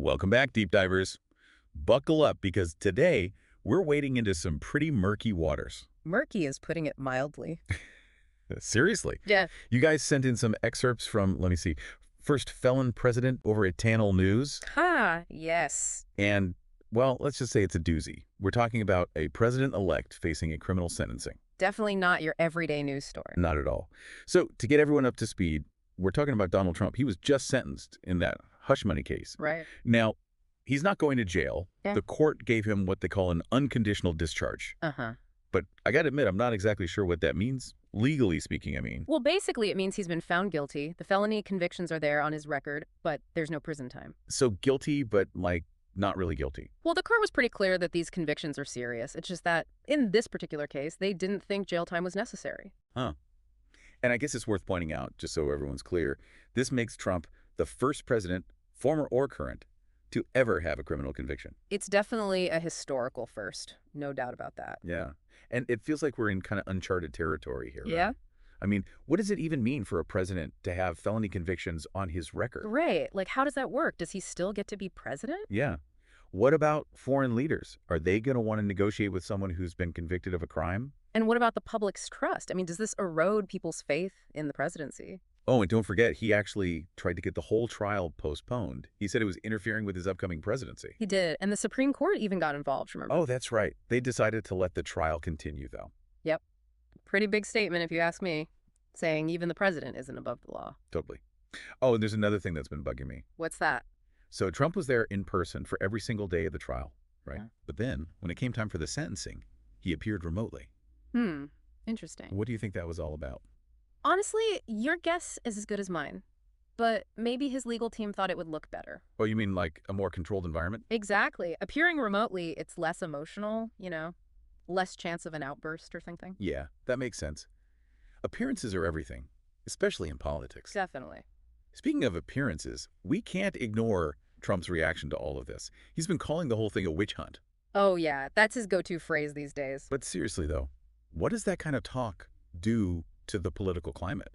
Welcome back, deep divers. Buckle up because today we're wading into some pretty murky waters. Murky is putting it mildly. Seriously. Yeah. You guys sent in some excerpts from, let me see, first Felon president over at Channel News. Ha, yes. And, well, let's just say it's a doozy. We're talking about a president-elect facing a criminal sentencing. Definitely not your everyday news story. Not at all. So, to get everyone up to speed, we're talking about Donald Trump. He was just sentenced in that hush money case. Right. Now, he's not going to jail. Yeah. The court gave him what they call an unconditional discharge. Uh-huh. But I got to admit, I'm not exactly sure what that means. Legally speaking, I mean. Well, basically, it means he's been found guilty. The felony convictions are there on his record, but there's no prison time. So guilty, but, like, not really guilty. Well, the court was pretty clear that these convictions are serious. It's just that, in this particular case, they didn't think jail time was necessary. Huh. And I guess it's worth pointing out, just so everyone's clear, this makes Trump the first president, former or current, to ever have a criminal conviction. It's definitely a historical first. No doubt about that. Yeah. And it feels like we're in kind of uncharted territory here. Yeah? Right? I mean, what does it even mean for a president to have felony convictions on his record? Right. Like, how does that work? Does he still get to be president? Yeah. What about foreign leaders? Are they going to want to negotiate with someone who's been convicted of a crime? And what about the public's trust? I mean, does this erode people's faith in the presidency? Oh, and don't forget, he actually tried to get the whole trial postponed. He said it was interfering with his upcoming presidency. He did. And the Supreme Court even got involved, remember? Oh, that's right. They decided to let the trial continue, though. Yep. Pretty big statement, if you ask me, saying even the president isn't above the law. Totally. Oh, and there's another thing that's been bugging me. What's that? So Trump was there in person for every single day of the trial, right? Yeah. But then, when it came time for the sentencing, he appeared remotely. Interesting. What do you think that was all about? Honestly, your guess is as good as mine. But maybe his legal team thought it would look better. Oh, you mean like a more controlled environment? Exactly. Appearing remotely, it's less emotional, less chance of an outburst or something. Yeah, that makes sense. Appearances are everything, especially in politics. Definitely. Speaking of appearances, we can't ignore Trump's reaction to all of this. He's been calling the whole thing a witch hunt. Oh, yeah. That's his go-to phrase these days. But seriously, though, what does that kind of talk do to the political climate?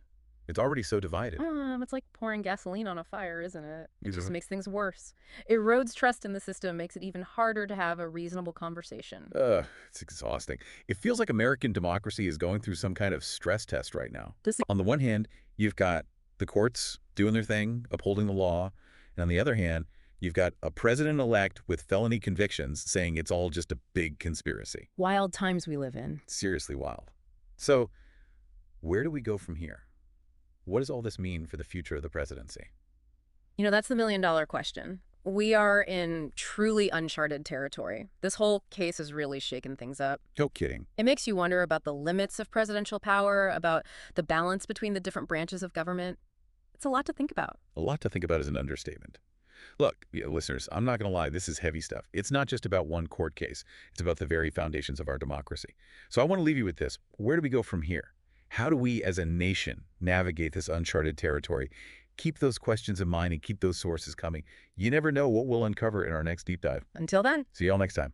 It's already so divided. It's like pouring gasoline on a fire, isn't it? It just Mhm. makes things worse. Erodes trust in the system, makes it even harder to have a reasonable conversation. It's exhausting. It feels like American democracy is going through some kind of stress test right now. On the one hand, you've got the courts doing their thing, upholding the law. And on the other hand, you've got a president-elect with felony convictions saying it's all just a big conspiracy. Wild times we live in. Seriously wild. So, where do we go from here? What does all this mean for the future of the presidency? That's the million-dollar question. We are in truly uncharted territory. This whole case has really shaken things up. No kidding. It makes you wonder about the limits of presidential power, about the balance between the different branches of government. It's a lot to think about. A lot to think about is an understatement. Look, listeners, I'm not going to lie, this is heavy stuff. It's not just about one court case. It's about the very foundations of our democracy. So I want to leave you with this. Where do we go from here? How do we as a nation navigate this uncharted territory? Keep those questions in mind and keep those sources coming. You never know what we'll uncover in our next deep dive. Until then. See y'all next time.